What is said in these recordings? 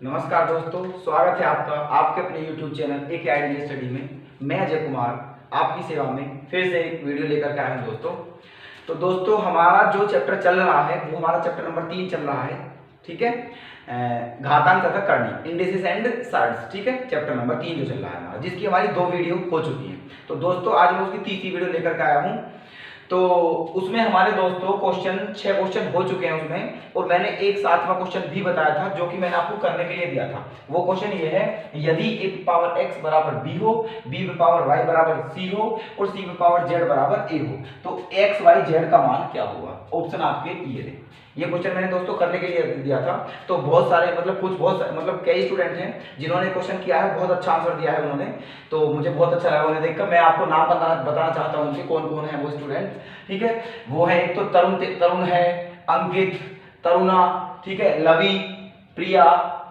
नमस्कार दोस्तों, स्वागत है आपका आपके अपने YouTube चैनल एक आइडिया स्टडी में। मैं अजय कुमार आपकी सेवा में फिर से एक वीडियो लेकर के आया हूं दोस्तों। तो दोस्तों हमारा जो चैप्टर चल रहा है वो हमारा चैप्टर नंबर 3 चल रहा है, ठीक है। घातांक तथा करणी, इंडिसेस एंड सर्ड्स, ठीक है। चैप्टर नंबर 3 जो चल रहा है हमारा, जिसकी हमारी 2 वीडियो हो चुकी है। तो दोस्तों आज मैं उसकी तीसरी वीडियो लेकर के आया हूँ। तो उसमें हमारे दोस्तों 6 क्वेश्चन हो चुके हैं उसमें, और मैंने एक 7वां क्वेश्चन भी बताया था जो कि मैंने आपको करने के लिए दिया था। वो क्वेश्चन ये है, यदि a पे पावर x बराबर b हो, b पे पावर y बराबर c हो और c पे पावर z बराबर a हो, तो x y z का मान क्या होगा। ऑप्शन आपके ये रहे। ये क्वेश्चन मैंने दोस्तों करने के लिए दिया था। तो बहुत सारे कई स्टूडेंट हैं जिन्होंने क्वेश्चन किया है, बहुत अच्छा आंसर दिया है उन्होंने। तो मुझे बहुत अच्छा लगा उन्हें देखकर। मैं आपको नाम बताना चाहता हूँ उनके, कौन कौन है वो स्टूडेंट, ठीक है। वो है एक तो तरुण है, अंकित, तरुणा, ठीक है, लवी, प्रिया,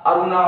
अरुणा,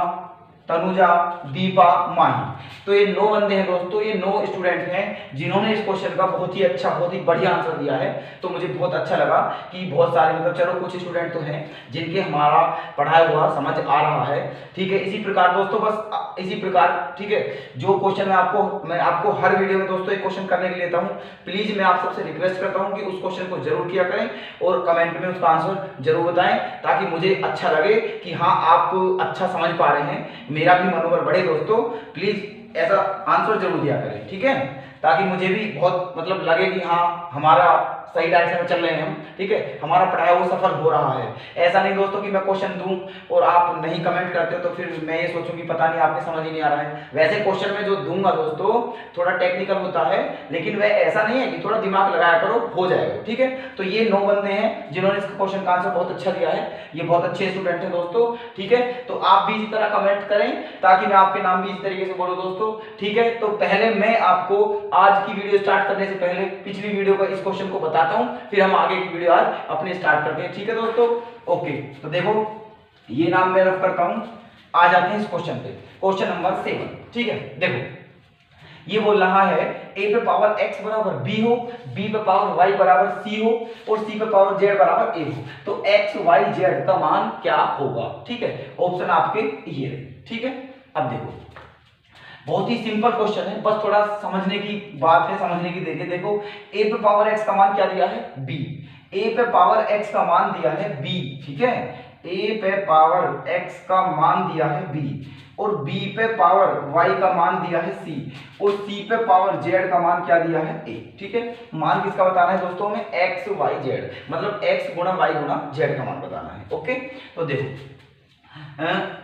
तनुजा, दीपा, माही। तो ये 9 बंदे हैं दोस्तों, ये 9 स्टूडेंट हैं जिन्होंने इस क्वेश्चन का बहुत ही अच्छा, बहुत ही बढ़िया आंसर दिया है। तो मुझे बहुत अच्छा लगा कि बहुत सारे चलो कुछ स्टूडेंट तो हैं जिनके हमारा पढ़ाया हुआ समझ आ रहा है, ठीक है। इसी प्रकार दोस्तों, बस इसी प्रकार, ठीक है। जो क्वेश्चन मैं आपको हर वीडियो में दोस्तों एक क्वेश्चन करने के लिए लेता हूँ। प्लीज मैं आप सबसे रिक्वेस्ट करता हूँ कि उस क्वेश्चन को जरूर किया करें और कमेंट में उसका आंसर जरूर बताएं, ताकि मुझे अच्छा लगे कि हाँ आप अच्छा समझ पा रहे हैं, मेरा भी मनोबल बढ़े दोस्तों। प्लीज ऐसा आंसर जरूर दिया करें, ठीक है, ताकि मुझे भी बहुत लगे कि हाँ हमारा सही डायरेक्शन में चल रहे हैं हम, ठीक है, हमारा पढ़ाया वो सफल हो रहा है। ऐसा नहीं दोस्तों कि मैं क्वेश्चन दूं और आप नहीं कमेंट करते हो तो फिर मैं ये सोचूं कि पता नहीं आपने समझ ही नहीं आ रहा है। वैसे क्वेश्चन में जो दूंगा दोस्तों थोड़ा टेक्निकल होता है, लेकिन वह ऐसा नहीं है कि थोड़ा दिमाग लगाया करो हो जाएगा, ठीक है। तो ये 9 बंदे हैं जिन्होंने इस क्वेश्चन का आंसर बहुत अच्छा दिया है। ये बहुत अच्छे स्टूडेंट हैं दोस्तों, ठीक है। तो आप भी इसी तरह कमेंट करें ताकि मैं आपके नाम भी इस तरीके से बोलूं दोस्तों, ठीक है। तो पहले मैं आपको आज की वीडियो स्टार्ट करने से पहले पिछली वीडियो का इस क्वेश्चन को बताता हूं, फिर हम आगे की वीडियो आज अपने स्टार्ट करते हैं, ठीक है दोस्तों। ओके, तो देखो ये नाम मैं रख करता हूं। आ जाते हैं इस क्वेश्चन पे, क्वेश्चन नंबर 7, ठीक है। देखो ये बोल रहा है a पे पावर x बराबर b हो, b पे पावर y बराबर c हो और c पे पावर z बराबर a हो, तो x y z का मान क्या होगा, ठीक है। ऑप्शन आपके ये रहे, ठीक है। अब देखो बहुत ही सिंपल क्वेश्चन है, बस थोड़ा समझने की बात है, समझने की देखिए। देखो a पे पावर x का मान क्या दिया है b, a पे पावर x का मान दिया है b, ठीक है। a पे पावर x का मान दिया है b और b पे पावर y का मान दिया है c और c पे पावर z का मान क्या दिया है a, ठीक है। मान किसका बताना है दोस्तों हमें, x y z, मतलब x गुणा y गुणा z का मान बताना है। ओके, तो देखो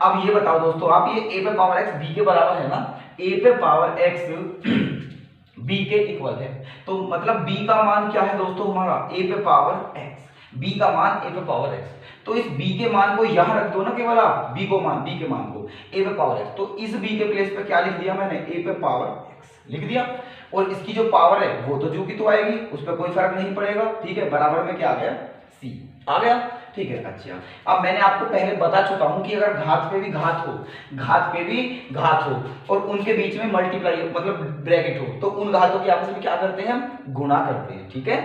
अब ये बताओ दोस्तों आप, ये a पे पावर x b के बराबर है ना, a पे पावर x b के इक्वल है, तो मतलब b का मान क्या है दोस्तों हमारा, a पे पावर x, b का मान a पे पावर x। तो इस b के मान को यहां रख दो ना, केवल आप b के मान को a पे पावर x, तो इस b के प्लेस पे क्या लिख दिया मैंने, a पे पावर x लिख दिया, और इसकी जो पावर है वो तो जो की तो आएगी, उस पर कोई फर्क नहीं पड़ेगा, ठीक है। बराबर में क्या आ गया, c आ गया, ठीक है। अच्छा, अब मैंने आपको पहले बता चुका हूं कि अगर घात पे भी घात हो और उनके बीच में मल्टीप्लाई मतलब ब्रैकेट हो, तो उन घातों की आपस में क्या करते हैं, हम गुणा करते हैं, ठीक है।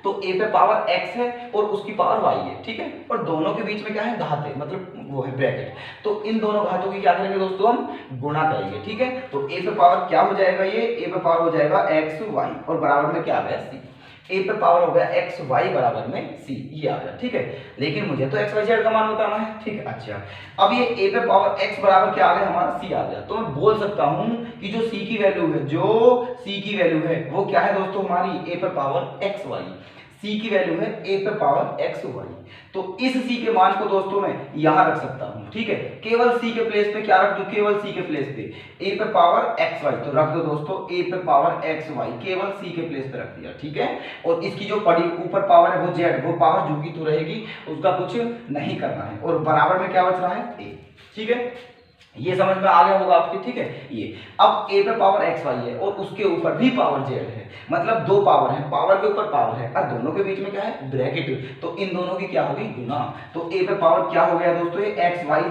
तो a पे पावर x है और उसकी पावर y है, ठीक है, और दोनों के बीच में क्या है, घात है, मतलब वो है ब्रैकेट। तो इन दोनों घातों की क्या करेंगे दोस्तों, हम गुणा करेंगे, ठीक है। तो a पे पावर क्या हो जाएगा, ये a पे पावर हो जाएगा x y और बराबर में क्या आ गया c, a पे पावर हो गया x y बराबर में c, ये आ गया, ठीक है। लेकिन मुझे तो x y z का मान बताना है, ठीक है। अच्छा, अब ये a पे पावर x बराबर क्या आ गया हमारा, c आ गया। तो मैं बोल सकता हूं कि जो c की वैल्यू है वो क्या है दोस्तों हमारी, a पे पावर x y, c की वैल्यू है a पे पावर x y। तो इस c के मान को दोस्तों मैं यहां रख सकता हूं, ठीक है। केवल c के प्लेस पे क्या रख दूं, केवल c के प्लेस पे a पे पावर x y, तो रख दो दोस्तों a पे पावर x y, केवल c के प्लेस पे रख दिया, ठीक है। और इसकी जो पड़ी ऊपर पावर है वो z, वो पावर जो की तो रहेगी, उसका कुछ नहीं करना है, और बराबर में क्या बच रहा है a, ठीक है। ये समझ में आ गया होगा आपके, ठीक है। ये अब a पे पावर x y है और उसके ऊपर भी पावर z है, मतलब 2 पावर है, पावर के ऊपर पावर है और दोनों के बीच में क्या है, ब्रैकेट, तो इन दोनों की क्या होगी, गुना। तो a पे पावर क्या हो गया दोस्तों, ये x y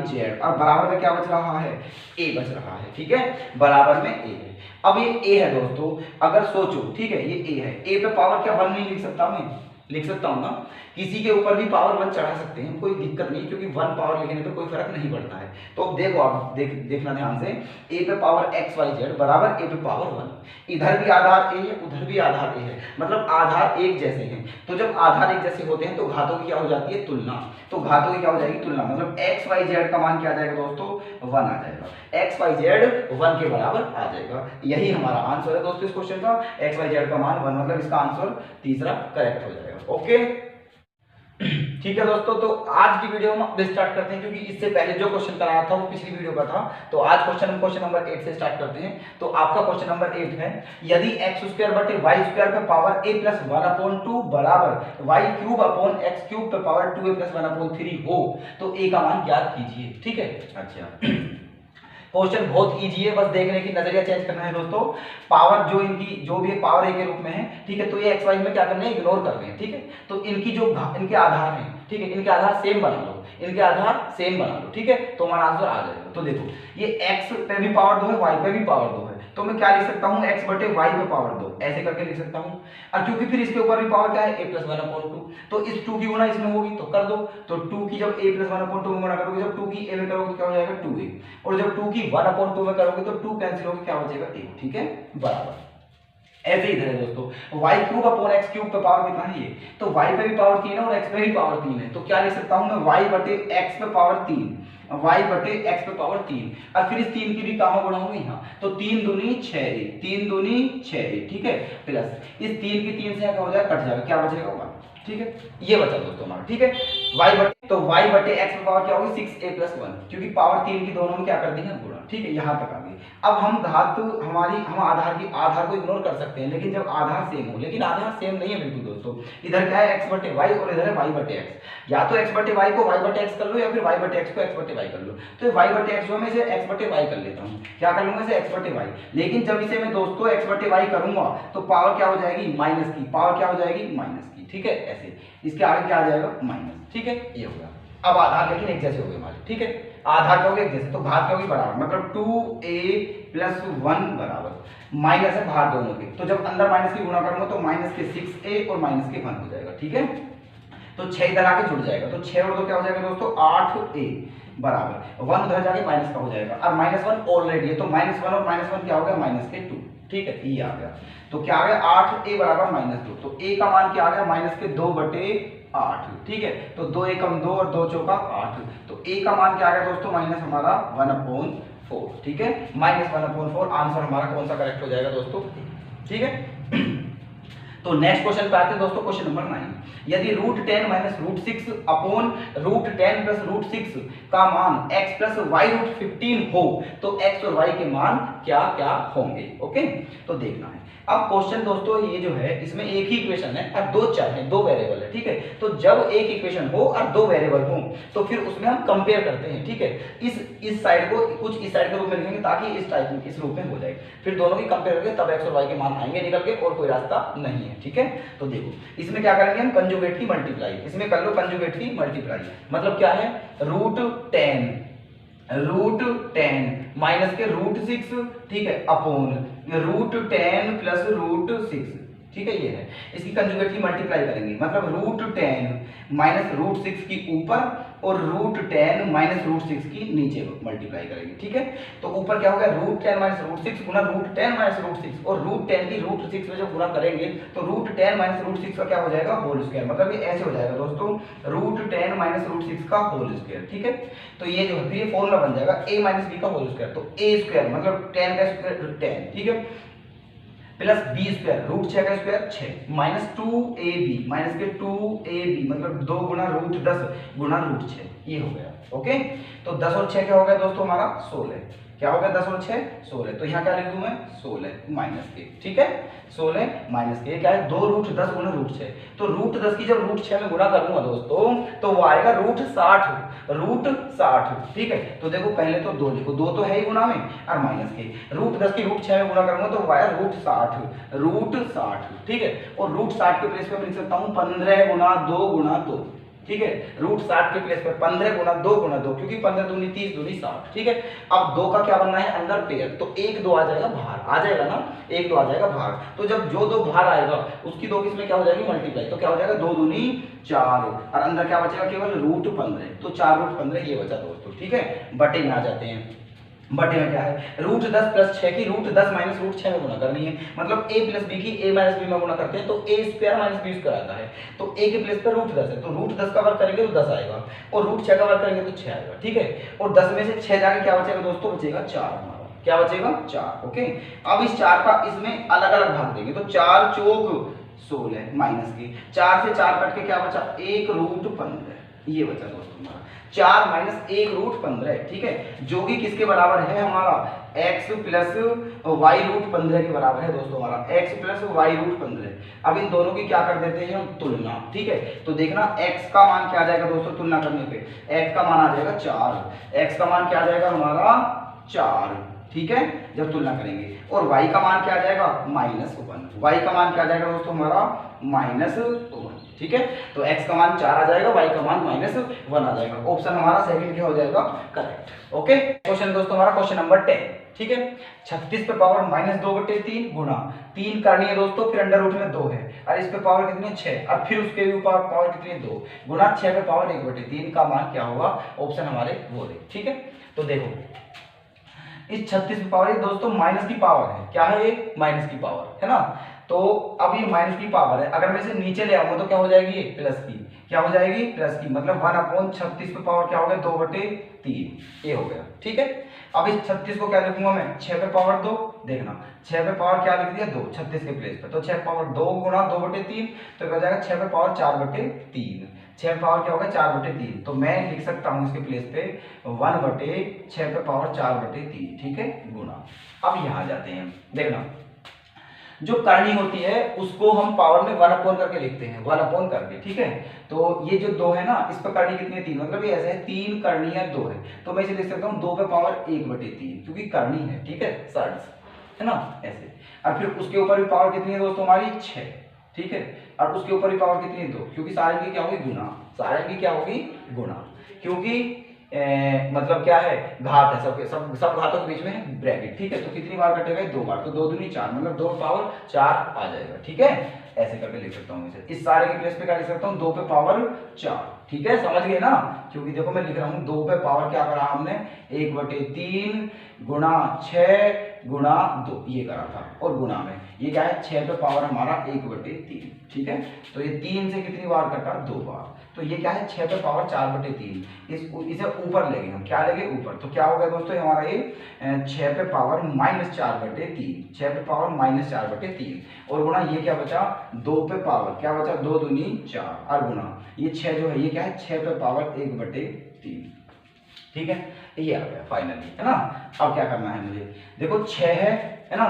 z और बराबर में क्या बच रहा है, a बच रहा है, ठीक है, बराबर में a है। अब ये a है दोस्तों, अगर सोचो, ठीक है, ये a है, a पे पावर क्या 1 नहीं लिख सकता मैं, लिख सकता हूँ ना, किसी के ऊपर भी पावर 1 चढ़ा सकते हैं, कोई दिक्कत नहीं, क्योंकि 1 पावर लिखने पे कोई फर्क नहीं पड़ता है। तो अब देखो, आप देखना ध्यान से, a पे पावर x y z बराबर a पे पावर 1। इधर भी आधार a है, उधर भी आधार a है, मतलब आधार एक जैसे हैं। तो जब आधार एक जैसे होते हैं तो घातों की क्या हो जाती है, तुलना। तो घातों की क्या हो जाएगी, तुलना, मतलब x y z का मान क्या आ जाएगा दोस्तों, 1 आ जाएगा। x y z 1 के बराबर आ जाएगा। यही हमारा आंसर है दोस्तों इस क्वेश्चन का, x y z का मान 1, मतलब इसका आंसर तीसरा करेक्ट हो जाएगा। ओके, ठीक है दोस्तों, तो आज की वीडियो हम अब स्टार्ट करते हैं, क्योंकि इससे पहले जो क्वेश्चन कराया था वो पिछली वीडियो का था। तो आज क्वेश्चन नंबर 8 से स्टार्ट करते हैं। तो आपका क्वेश्चन नंबर 8 है, यदि x स्क्वायर बटे y स्क्वायर पे पावर a प्लस 1/2 बराबर y cube upon x cube पे पावर 2a प्लस 1/3 हो तो a का मान ज्ञात कीजिए। ठीक है, अच्छा क्वेश्चन बहुत इजी है, बस देखने की नजरिया चेंज करना है दोस्तों। पावर जो इनकी जो भी पावर a के रूप में है, ठीक है, तो ये x y में क्या करना है, इग्नोर कर रहे हैं। ठीक है, तो इनकी जो इनके आधार हैं, ठीक है, इनके आधार सेम बना लो, इनके आधार सेम बना लो। ठीक है, तो हमारा आंसर आ जाएगा। तो देखो, ये x पे भी पावर 2 है, y पे भी पावर 2 है, तो मैं क्या लिख सकता हूँ, x बटे y पे पावर 2 ऐसे करके लिख सकता हूँ। और क्योंकि फिर इसके ऊपर भी पावर क्या है, a प्लस 1/2, तो इस 2 की गुणा इसमें होगी तो कर दो। तो 2 की जब a प्लस 1/2 में गुणा करोगे, जब 2 की a में करोगे तो क्या हो जाएगा 2a, और जब 2 की 1/2 में करोगे तो 2 कैंसिल होकर क्या बचेगा a। ठीक है, बराबर। ऐसे इधर है दोस्तों, y cube upon x cube पे पावर कितना है ये, तो y पे भी पावर 3 है और x पे भी पावर 3 है, तो क्या लिख सकता हूं मैं, y बटे x पे पावर 3, y बटे x पे पावर 3, और फिर इस 3 की भी कहां गुणा होगी, यहाँ, तो 3 दूनी 6a, 3 दूनी 6a, ठीक है, प्लस इस 3 की 3 से क्या हो जाएगा, कट जाएगा, क्या बचेगा 1। ठीक है, ये बचा दोस्तों हमारा। ठीक है, y बटे x पे पावर क्या होगी 6a प्लस 1, क्योंकि पावर 3 की दोनों में क्या कर दी है, गुणा। ठीक है, यहाँ तक आ गई। अब हम धातु हम आधार को इग्नोर कर सकते हैं, लेकिन जब आधार सेम हो, लेकिन आधार सेम नहीं है बिल्कुल दोस्तों। इधर क्या है x बटे y और इधर है y बटे x, या तो x बटे y को y बटे x कर लो, या फिर y बटे x को x बटे y कर लो। तो y बटे x जो मैं इसे x बटे y कर लेता हूँ, क्या कर लूंगा इसे x बटे y, लेकिन जब इसे मैं दोस्तों x बटे y करूंगा तो पावर क्या हो जाएगी, माइनस की, पावर क्या हो जाएगी, माइनस की। ठीक है, ऐसे इसके आगे क्या आ जाएगा, माइनस। ठीक है, ये होगा। अब आधार लेकिन एक जैसे हो गए हमारे। ठीक है, आधार क्या हो गया एक जैसे, तो घात क्या होगी, बराबर, मतलब 2a प्लस 1 बराबर माइनस है बाहर दोनों के, तो जब अंदर माइनस की गुणा करूंगा तो माइनस के 6a और माइनस के 1 हो जाएगा। ठीक है, तो 6 इधर आके जुड़ जाएगा, तो 6 और 2 क्या हो जाएगा दोस्तों, 8a बराबर 1 उधर जाके माइनस का हो जाएगा, और -1 ऑलरेडी है, तो -1 और -1 क्या हो गया, -2। ठीक है, ये आ गया, तो क्या आ गया 8a बराबर -2, तो a का मान क्या आ गया, -2 बटे 8। ठीक है, तो 2 एकम 2 और 2 चौका 8, तो a का मान क्या आ गया दोस्तों, माइनस हमारा 1/4। ठीक है, -1/4 आंसर हमारा कौन सा करेक्ट हो जाएगा दोस्तों। ठीक है, तो नेक्स्ट क्वेश्चन पे आते हैं दोस्तों, क्वेश्चन नंबर 9, यदि √10 माइनस √6 अपॉन √10 प्लस √6 का मान x प्लस y √15 हो तो x और y के मान क्या क्या होंगे। ओके, तो देखना है। अब क्वेश्चन दोस्तों ये जो है, इसमें एक ही इक्वेशन है और 2 चर है, 2 वेरिएबल है। ठीक है, तो जब एक इक्वेशन हो और 2 वेरिएबल हो तो फिर उसमें हम कंपेयर करते हैं। ठीक है, इस साइड को कुछ इस साइड के रूप में लिखेंगे ताकि इस रूप में हो जाए, फिर दोनों की कंपेयर करके तब x और y के मान आएंगे निकल के, और कोई रास्ता नहीं है। ठीक है, तो देखो इसमें क्या करेंगे हम, कंजुगेट की मल्टीप्लाई, इसमें कर लो कंजुगेट की मल्टीप्लाई, मतलब क्या है, √10 माइनस के √6, ठीक है, अपॉन √10 प्लस √6। ठीक है, ये है, इसकी कंजुगेट की मल्टीप्लाई करेंगे, मतलब √10 माइनस √6 की ऊपर और √10 माइनस √6 की नीचे मल्टीप्लाई करेंगे। ठीक है, तो ऊपर क्या हो गया, √10 माइनस √6 गुना √10 माइनस √6, और √10 की √6 में जब गुना करेंगे तो √10 माइनस √6 का क्या हो जाएगा, होल स्क्वायर, मतलब ये ऐसे हो जाएगा दोस्तों, √10 माइनस √6 का होल स्क्वायर। ठीक है, तो ये जो है ये फॉर्मूला बन जाएगा a माइनस b का होल स्क्वायर, तो a स्क्वायर मतलब 10 का स्क्वायर 10, ठीक है, प्लस b स्क्वायर √6 का स्क्वायर 6 माइनस 2ab माइनस के 2ab मतलब 2 गुना √10 गुना √6, ये हो गया। ओके, तो 10 और 6 क्या हो गया दोस्तों हमारा 16, क्या हो गया 10 और 6 16, तो यहाँ क्या लिख दूं मैं 16 माइनस के। ठीक है, 16 माइनस के क्या है, 2 √10 गुना √6, तो √10 की जब √6 में गुणा करूंगा दोस्तों तो वो आएगा √60। ठीक है, तो देखो पहले तो 2 लिखो, 2 तो है ही गुणा में, और माइनस के √10 की √6 में गुणा करूंगा तो वो आएगा √60। ठीक है, और √60 के प्लेस पे लिख सकता हूँ 15 गुना 2 गुना 2, ठीक है। रूट 60 के प्लेस पर 15 गुना 2 गुना 2, क्योंकि 15 दूनी 30 दूनी 60, ठीक है। अब 2 का क्या बनना है अंदर पेयर, तो 1 2 आ जाएगा बाहर, आ जाएगा ना, 1 2 आ जाएगा बाहर। तो जब जो 2 बाहर आएगा उसकी 2 किसमें क्या हो जाएगी मल्टीप्लाई, तो क्या हो जाएगा 2 दूनी 4 और अंदर क्या बचेगा केवल रूट 15, तो 4 रूट 15 ये बचा दोस्तों, ठीक है। बटे में आ जाते हैं, बटे में क्या है रूट 10 प्लस 6 की रूट 10 माइनस रूट 6 में गुणा करनी है, मतलब a प्लस बी की a माइनस बी में गुणा करते हैं तो a square minus B square आता है, तो a के प्लेस पर रूट 10 है, तो रूट 10 का वर्ग करेंगे तो 10 आएगा और रूट 6 का वर्ग करेंगे तो 6 आएगा, ठीक है। और 10 में से 6 जाके क्या बचेगा दोस्तों, बचेगा 4 हमारा, क्या बचेगा 4, ओके। अब इस 4 का इसमें अलग अलग भाग देंगे, तो 4 चौक 16 माइनस की 4 से 4 कट के क्या बचा 1 रूट 15, ये बचा दोस्तों हमारा 4 माइनस 1 रूट 15, ठीक है, जो कि किसके बराबर है हमारा x प्लस वाई रूट 15 के बराबर है दोस्तों हमारा x प्लस वाई रूट 15। अब इन दोनों की क्या कर देते हैं हम तुलना, ठीक है। तो देखना x का मान क्या आ जाएगा दोस्तों, तुलना करने पे x का मान आ जाएगा 4, x का मान क्या आ जाएगा हमारा 4, ठीक है, जब तुलना करेंगे। और y का मान क्या आ जाएगा -1, y का मान क्या आ जाएगा दोस्तों हमारा -1, ठीक है। तो x का मान 4 आ जाएगा, y का मान -1 आ जाएगा, ऑप्शन हमारा सेकंड क्या हो जाएगा करेक्ट, ओके। क्वेश्चन दोस्तों हमारा क्वेश्चन नंबर 10, ठीक है। 36 पे पावर -2/3 गुणा 3 करनी है दोस्तों, फिर अंडर रूट में 2 है और इस पे पावर कितनी है 6 और फिर उसके ऊपर पावर कितनी है 2 गुणा 6 पे पावर 1/3 का मान क्या होगा, ऑप्शन हमारे वो दे, ठीक है। तो देखो इस 36 पे पावर दोस्तों माइनस की पावर है, क्या है ये माइनस की पावर है ना, तो अब ये माइनस की पावर है, अगर मैं इसे नीचे ले आऊंगा तो क्या हो जाएगी ये प्लस की, क्या हो जाएगी प्लस की, मतलब 1/36 पे पावर क्या हो गया 2/3 ये हो गया, ठीक है। अब इस 36 को क्या लिखूंगा मैं 6 पे पावर 2, देखना 6 पे पावर क्या लिख दिया 2 36 के प्लेस पे, तो 6 पे पावर 2 गुणा 2/3 तो क्या हो जाएगा 6 पे पावर 4/3, 6 पे पावर क्या होगा 4/3, तो मैं लिख सकता हूँ इसके प्लेस पे 1/6 पे पावर 4/3, ठीक है, गुणा। अब यहाँ जाते हैं, देखना जो करनी होती है उसको हम पावर में 1 करके लिखते हैं, 1 करके, ठीक है। तो ये जो 2 है ना इस पर करनी कितनी है 3, मतलब ये ऐसे है 3 करनी है 2 है, तो मैं इसे लिख सकता हूँ 2 पे पावर 1/3 क्योंकि करनी है, ठीक है, सर्ट्स है ना ऐसे। और फिर उसके ऊपर भी पावर कितनी है दोस्तों हमारी 6, ठीक है, और उसके ऊपर भी पावर कितनी है 2, क्योंकि सारे की क्या होगी गुणा, सारे की क्या होगी गुणा, क्योंकि मतलब क्या है घात है, सब घातों के बीच में है ब्रैकेट, ठीक है। तो कितनी बार कटेगा 2 बार, तो 2 दूनी 4 मतलब 2 पावर 4 आ जाएगा, ठीक है, ऐसे करके लिख सकता हूँ इसे। इस सारे के प्लेस पे क्या लिख सकता हूँ 2 पे पावर 4, ठीक है, समझ गए ना, क्योंकि देखो मैं लिख रहा हूँ 2 पे पावर क्या करा हमने 1/3 गुणा 6 गुणा 2 ये करा था, और गुणा में ये क्या है 6 पे पावर हमारा 1/3, ठीक है। तो ये 3 से कितनी बार कटा 2 बार, तो ये क्या है 6 पे पावर 4/3, इसे ऊपर लेंगे हम, क्या लेंगे ऊपर, तो क्या हो गया दोस्तों हमारा ये 6 पे पावर -4/3, 6 पे पावर -4/3 और गुणा ये क्या बचा 2 पे पावर क्या बचा 2 दूनी 4 और गुणा ये 6 जो है ये क्या है 6 पे पावर 1/3, ठीक है, ये आ गया फाइनली, है ना। अब क्या करना है मुझे, देखो 6 है ना,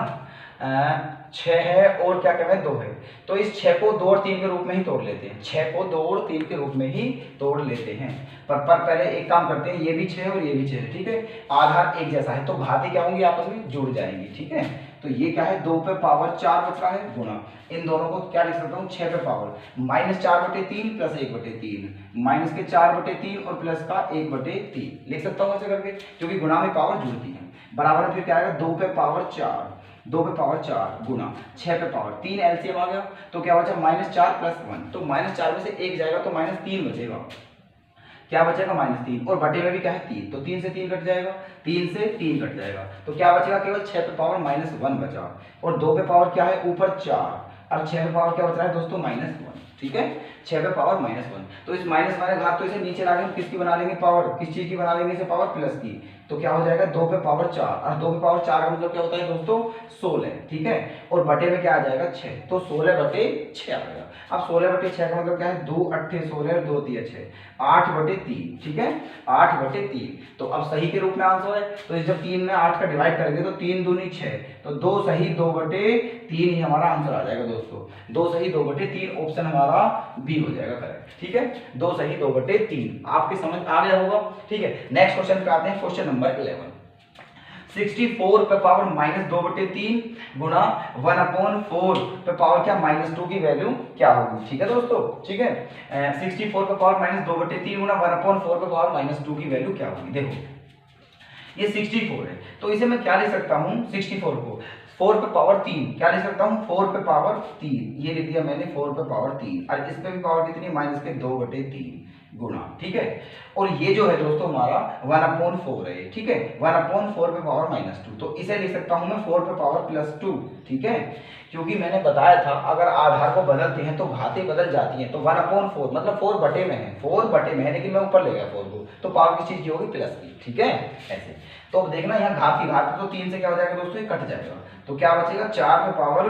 6 है और क्या करना है 2 है, तो इस 6 को 2 और 3 के रूप में ही तोड़ लेते हैं, 6 को 2 और 3 के रूप में ही तोड़ लेते हैं। पर पहले एक काम करते हैं, ये भी 6 और ये भी 6 है, ठीक है, आधार एक जैसा है तो घातें क्या होंगी आपस में जुड़ जाएंगी, ठीक है। तो ये क्या है 2 पे पावर 4 बच रहा है गुणा इन दोनों को क्या लिख सकता हूँ 6 पे पावर -4/3 प्लस 1/3 माइनस के 4/3 और प्लस का 1/3 लिख सकता हूँ ऐसे करके, क्योंकि गुणा में पावर जुड़ती है। बराबर में फिर क्या आएगा 2 पे पावर 4, 2 पे पावर 4 गुणा 6 पे पावर 3 एलसीएम आ गया, तो क्या बचा -4 प्लस 1, तो -4 में से 1 जाएगा तो -3 बचेगा, क्या बचेगा -3 और बटे में भी क्या है 3, तो 3 से 3 कट जाएगा, 3 से 3 कट जाएगा, तो क्या बचेगा केवल 6 पे पावर -1 बचा, और 2 पे पावर क्या है ऊपर 4 और 6 पे पावर क्या बच रहा है दोस्तों -1, ठीक है, 6 पे पावर -1, तो इस माइनस वाले घात तो इसे नीचे ला के हम किसकी बना लेंगे पावर, किस चीज की बना लेंगे इसे पावर प्लस की, तो क्या हो जाएगा 2 पे पावर 4 और 2 पे पावर 4 का मतलब क्या होता है दोस्तों 16, ठीक है, और बटे में क्या आ जाएगा 6, तो 16/6 आ गया। अब 16/6 का मतलब क्या है 2 8 16 2 3 6 8/3, ठीक है, 8/3, तो अब सही के रूप में आंसर है, तो जब 3 में 8 का डिवाइड करेंगे तो 3 दूनी 6, तो 2 सही 2/3 ही हमारा आंसर आ जाएगा दोस्तों, 2 सही 2/3 ऑप्शन हमारा बी हो जाएगा करेक्ट, ठीक है, 2 सही 2/3 आपके समझ आ गया होगा, ठीक है। नेक्स्ट क्वेश्चन पे आते हैं, क्वेश्चन नंबर 11। 64 पे पावर -2/3 गुणा 1/4 पे पावर क्या -2 की वैल्यू क्या होगी। ठीक है दोस्तों, ठीक है, 64 पे पावर -2/3 गुणा 1/4 पे पावर -2 की वैल्यू क्या होगी। देखो ये 64 है, तो इसे मैं क्या ले सकता हूँ, 64 को 4 पे पावर 3 क्या ले सकता हूँ, 4 पे पावर 3, ये लिख दिया मैंने 4 पे पावर 3, और इस पे भी पावर कितनी, -2/3 गुणा। ठीक है, और ये जो है दोस्तों हमारा 1/4 है, ठीक है, 1/4 पे पावर -2, तो इसे लिख सकता हूँ मैं 4 पे पावर +2। ठीक है, क्योंकि मैंने बताया था अगर आधार को बदलते हैं तो घातें बदल जाती हैं, तो 1/4 मतलब 4 बटे में है, 4 बटे में है, लेकिन मैं ऊपर ले गया 4 को, तो पावर किस चीज की होगी, प्लस की। ठीक है, ऐसे तो अब देखना यहाँ घात की घात, तो 3 से क्या हो जाएगा दोस्तों, ये कट जाएगा, तो क्या बचेगा 4 पे पावर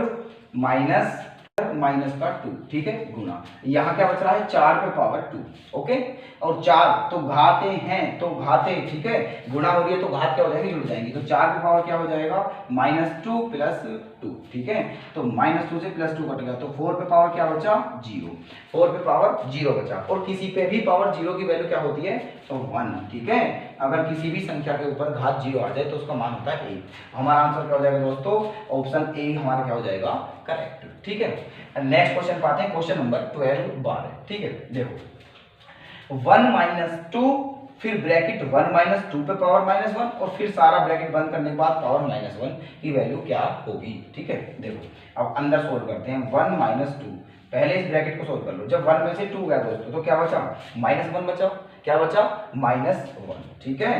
माइनस का 2। ठीक है, गुणा यहाँ क्या बच रहा है 4 पे पावर 2। ओके, और 4 तो घाते हैं, तो घाते, ठीक है, गुणा हो रही है तो घात क्या हो जाएगी, जुड़ जाएंगी, तो 4 पे पावर क्या हो जाएगा -2 + 2। ठीक है, तो -2 से +2 कट गया, तो 4 पे पावर क्या बचा, 0, 4 पे पावर 0 बचा, और किसी पे भी पावर 0 की वैल्यू क्या होती है, तो 1। ठीक है, अगर किसी भी संख्या के ऊपर घात 0 आ जाए तो उसका मान होता है 1। हमारा आंसर क्या हो जाएगा दोस्तों, ऑप्शन ए हमारा क्या हो जाएगा, करेक्ट। ठीक है, नेक्स्ट क्वेश्चन पाते हैं, क्वेश्चन नंबर 12 ठीक है, देखो 1 - 2 फिर ब्रैकेट 1 - 2 पे पावर -1 और फिर सारा ब्रैकेट बंद करने के बाद पावर -1 की वैल्यू क्या होगी। ठीक है, देखो अब अंदर सोल्व करते हैं, 1 - 2, पहले इस ब्रैकेट को सोल्व कर लो, जब 1 में से 2 गया दोस्तों तो क्या बचा, -1 बचा, क्या बचा, -1। ठीक है,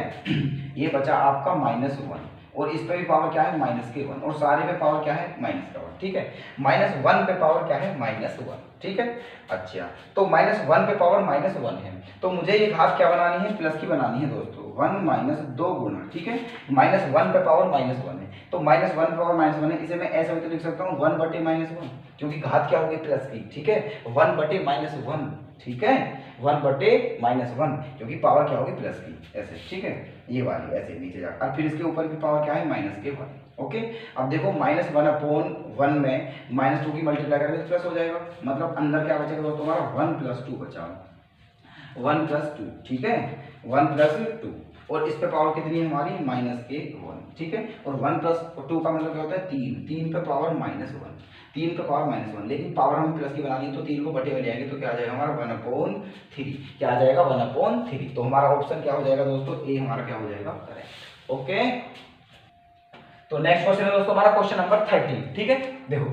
ये बचा आपका -1, और इस पे भी पावर क्या है, -1, और सारे पे पावर क्या है, -1। ठीक है, -1 पे पावर क्या है, -1। ठीक है, अच्छा, तो -1 पे पावर -1 है, तो मुझे ये घात क्या बनानी है, प्लस की बनानी है दोस्तों, 1 - 2 गुणा। ठीक है, -1 पे पावर -1 है, तो -1 पे पावर -1 है, इसे मैं ऐसे तो लिख सकता हूँ 1/-1, क्योंकि घात क्या होगी, प्लस की। ठीक है, 1/-1, ठीक है, 1/-1, क्योंकि पावर क्या होगी, प्लस की, ऐसे। ठीक है, ये वाली ऐसे नीचे जाकर, और फिर इसके ऊपर की पावर क्या है, -1। ओके, अब देखो -1/1 में -2 की मल्टीप्लाई करेंगे तो प्लस हो जाएगा, मतलब अंदर क्या बचेगा दोस्तों, हमारा 1 + 2 बचा, 1 + 2। ठीक है, 1 + 2, और इस पे पावर कितनी है हमारी, -1। ठीक है, और 1 + 2 का मतलब क्या होता है, 3 पे पावर -1, 3 पे पावर -1, लेकिन पावर हमें प्लस की बनानी है, तो 3 को बटे में ले आएंगे तो क्या आ जाएगा हमारा 1/3, क्या आ जाएगा 1/3, तो हमारा ऑप्शन क्या हो जाएगा दोस्तों, ए हमारा क्या हो जाएगा, करेक्ट। ओके, तो नेक्स्ट क्वेश्चन है दोस्तों हमारा क्वेश्चन नंबर 13। ठीक है, देखो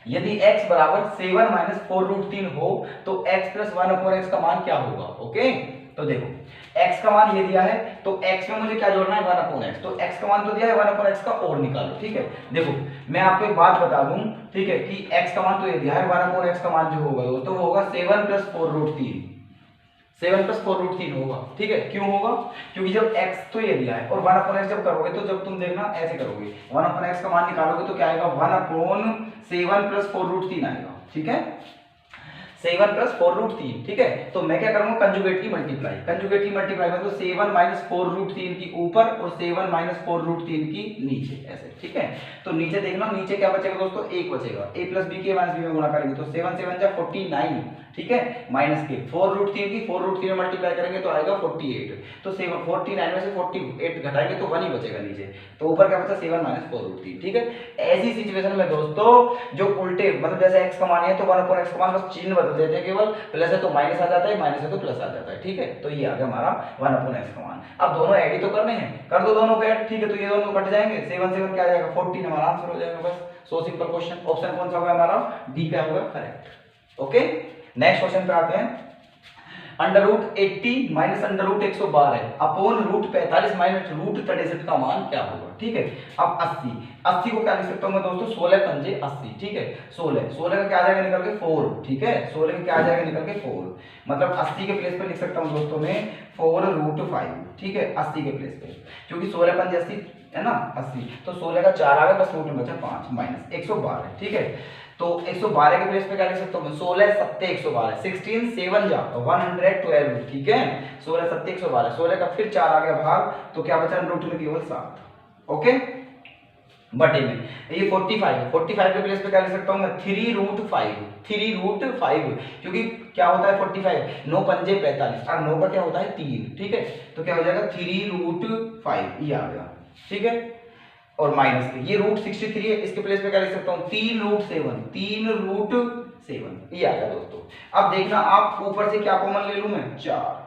यदि x बराबर 7 - 4√3 हो तो x + 1/x का मान क्या होगा। ओके, तो देखो x का मान ये दिया है, तो x में मुझे क्या जोड़ना है, 1/x, तो x का मान तो दिया है, 1/x का और निकालो। ठीक है, देखो मैं आपको एक बात बता दूं, ठीक है, कि x का मान तो ये दिया है, 1/x का मान जो होगा दोस्तों वो होगा 7 + 4√3, 7 + 4√3 होगा। ठीक है, क्यों होगा, क्योंकि जब x तो ये दिया है, और 1/x जब करोगे तो जब तुम देखना ऐसे करोगे, 1/x का मान निकालोगे तो क्या आएगा, 1/7 + 4√3 आएगा। ठीक है, 7 + 4√3। ठीक है, तो मैं क्या करूंगा, कंजुगेट की मल्टीप्लाई, कंजुगेट की मल्टीप्लाई में तो 7 - 4√3 की ऊपर और 7 - 4√3 की नीचे, ऐसे। ठीक है, तो नीचे देखना, नीचे क्या बचेगा दोस्तों, 1 बचेगा, a + b के -b में गुणा करेंगे तो 7 7 जा 49। ठीक है, माइनस के 4√3 की 4√3 में मल्टीप्लाई करेंगे तो आएगा 48, तो 49 में से 48 घटाएंगे तो 1 ही बचेगा नीचे, तो ऊपर क्या बचा 7 - 4√3। ठीक है, ऐसी सिचुएशन में दोस्तों जो उल्टे, मतलब जैसे x का मान है तो 1/x का मान बस चिन्ह बदल देते हैं, केवल प्लस है तो माइनस आ जाता है, माइनस है तो प्लस आ जाता है। ठीक है, तो ये आ गया हमारा 1/x का मान। अब दोनों ऐड ही तो करने हैं, कर दो दोनों को ऐड। ठीक है, तो ये दोनों कट जाएंगे, 7 7 क्या आ जाएगा 14, हमारा आंसर हो जाएगा। बस सो सिंपल क्वेश्चन। ऑप्शन कौन सा होगा हमारा, डी का होगा करेक्ट। ओके, नेक्स्ट क्वेश्चन पे आते हैं। √80 - √112 अपॉन √45 - √63 का मान क्या होगा। ठीक है, अब 80 को क्या लिख सकता हूं मैं दोस्तों, 16 पंजे 80। ठीक है, 16 का क्या आ जाएगा निकल के 4। ठीक है, 16 का क्या आ जाएगा निकल के 4, मतलब 80 के प्लेस पे लिख सकता हूं दोस्तों मैं 4√5। ठीक है, 80 के प्लेस पे, क्योंकि 16 पंजे 80 है ना, 80, तो 16 का 4 आ गया, बस रूट में बचा 5 माइनस 112। ठीक है, तो 112 के प्लेस पे क्या लिख सकता हूं मैं, 16 7 112, 16 7 जा 112। ठीक है, 16 7 112, 16 का फिर 4 आ गया भाग, तो क्या बचा रूट में केवल 7। ओके, बटे में ये 45 के प्लेस पे क्या लिख सकता हूं मैं, 3√5, क्योंकि क्या होता है 45 9 पंजे 45 और 9 का क्या होता है 3। ठीक है, तो क्या हो जाएगा 3√5, ये आ गया। ठीक है, और माइनस के, ये रूट 63 है, इसके प्लेस पे क्या लिख सकता हूँ 3√7, 3√7 ये आ गया दोस्तों। अब देखना आप ऊपर से क्या कॉमन ले लूं मैं 4